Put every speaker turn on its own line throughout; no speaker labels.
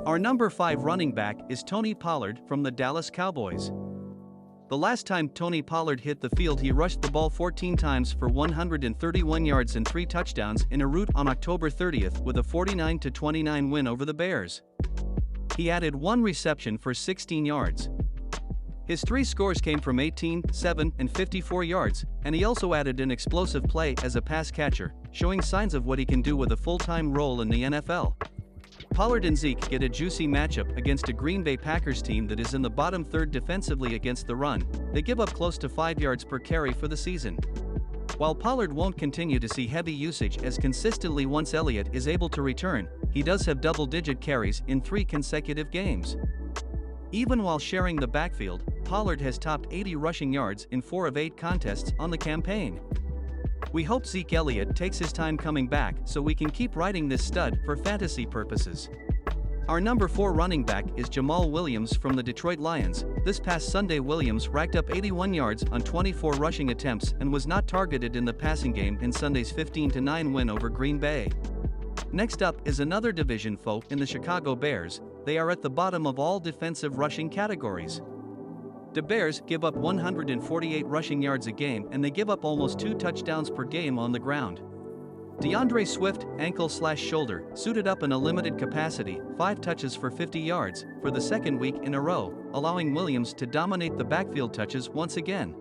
Our number 5 running back is Tony Pollard from the Dallas Cowboys. The last time Tony Pollard hit the field, he rushed the ball 14 times for 131 yards and 3 touchdowns in a rout on October 30th with a 49-29 win over the Bears. He added 1 reception for 16 yards. His 3 scores came from 18, 7, and 54 yards, and he also added an explosive play as a pass catcher, showing signs of what he can do with a full-time role in the NFL. Pollard and Zeke get a juicy matchup against a Green Bay Packers team that is in the bottom third defensively against the run. They give up close to 5 yards per carry for the season. While Pollard won't continue to see heavy usage as consistently once Elliott is able to return, he does have double-digit carries in 3 consecutive games. Even while sharing the backfield, Pollard has topped 80 rushing yards in 4 of 8 contests on the campaign. We hope Zeke Elliott takes his time coming back so we can keep riding this stud for fantasy purposes. Our number 4 running back is Jamal Williams from the Detroit Lions. This past Sunday, Williams racked up 81 yards on 24 rushing attempts and was not targeted in the passing game in Sunday's 15-9 win over Green Bay. Next up is another division foe in the Chicago Bears. They are at the bottom of all defensive rushing categories. The Bears give up 148 rushing yards a game and they give up almost 2 touchdowns per game on the ground. DeAndre Swift, ankle/shoulder, suited up in a limited capacity, 5 touches for 50 yards, for the second week in a row, allowing Williams to dominate the backfield touches once again.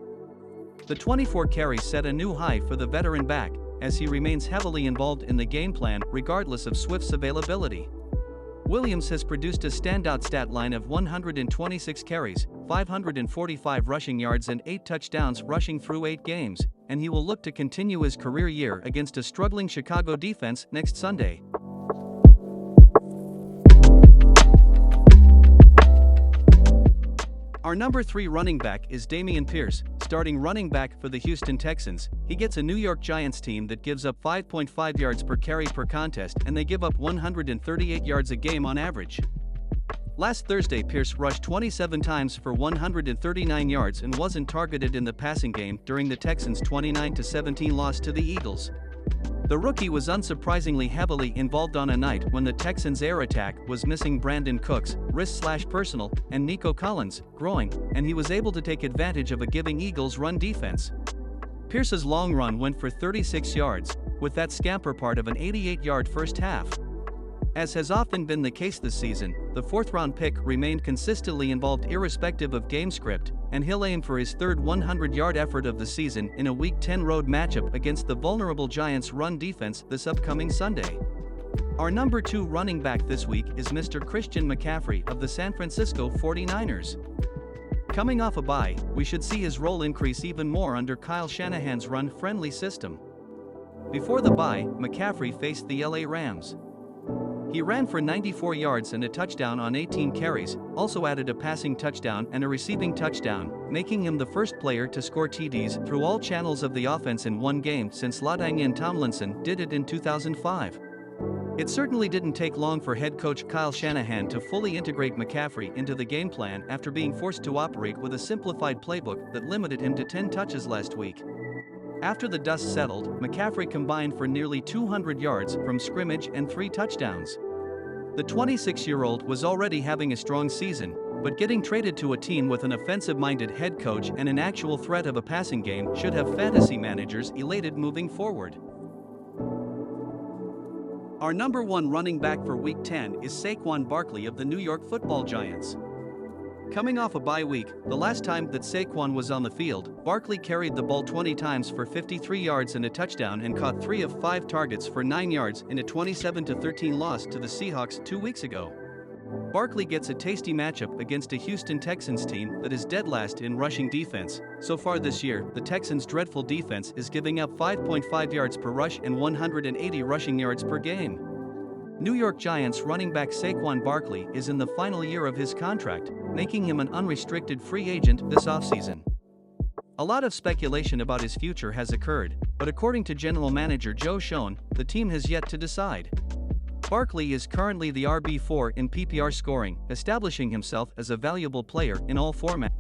The 24 carries set a new high for the veteran back, as he remains heavily involved in the game plan regardless of Swift's availability. Williams has produced a standout stat line of 126 carries, 545 rushing yards and 8 touchdowns rushing through 8 games, and he will look to continue his career year against a struggling Chicago defense next Sunday. Our number 3 running back is Dameon Pierce, starting running back for the Houston Texans. He gets a New York Giants team that gives up 5.5 yards per carry per contest and they give up 138 yards a game on average. Last Thursday, Pierce rushed 27 times for 139 yards and wasn't targeted in the passing game during the Texans' 29-17 loss to the Eagles. The rookie was unsurprisingly heavily involved on a night when the Texans' air attack was missing Brandon Cooks, wrist/personal, and Nico Collins, groin, and he was able to take advantage of a giving Eagles run defense. Pierce's long run went for 36 yards, with that scamper part of an 88-yard first half. As has often been the case this season, the 4th-round pick remained consistently involved irrespective of game script, and he'll aim for his 3rd 100-yard effort of the season in a Week 10 road matchup against the vulnerable Giants' run defense this upcoming Sunday. Our number 2 running back this week is Mr. Christian McCaffrey of the San Francisco 49ers. Coming off a bye, we should see his role increase even more under Kyle Shanahan's run-friendly system. Before the bye, McCaffrey faced the LA Rams. He ran for 94 yards and a touchdown on 18 carries, also added a passing touchdown and a receiving touchdown, making him the first player to score TDs through all channels of the offense in one game since LaDainian Tomlinson did it in 2005. It certainly didn't take long for head coach Kyle Shanahan to fully integrate McCaffrey into the game plan after being forced to operate with a simplified playbook that limited him to 10 touches last week. After the dust settled, McCaffrey combined for nearly 200 yards from scrimmage and 3 touchdowns. The 26-year-old was already having a strong season, but getting traded to a team with an offensive-minded head coach and an actual threat of a passing game should have fantasy managers elated moving forward. Our number 1 running back for Week 10 is Saquon Barkley of the New York Football Giants. Coming off a bye week, the last time that Saquon was on the field, Barkley carried the ball 20 times for 53 yards and a touchdown and caught 3 of 5 targets for 9 yards in a 27-13 loss to the Seahawks 2 weeks ago. Barkley gets a tasty matchup against a Houston Texans team that is dead last in rushing defense. So far this year, the Texans' dreadful defense is giving up 5.5 yards per rush and 180 rushing yards per game. New York Giants running back Saquon Barkley is in the final year of his contract, making him an unrestricted free agent this offseason. A lot of speculation about his future has occurred, but according to general manager Joe Schoen, the team has yet to decide. Barkley is currently the RB4 in PPR scoring, establishing himself as a valuable player in all formats.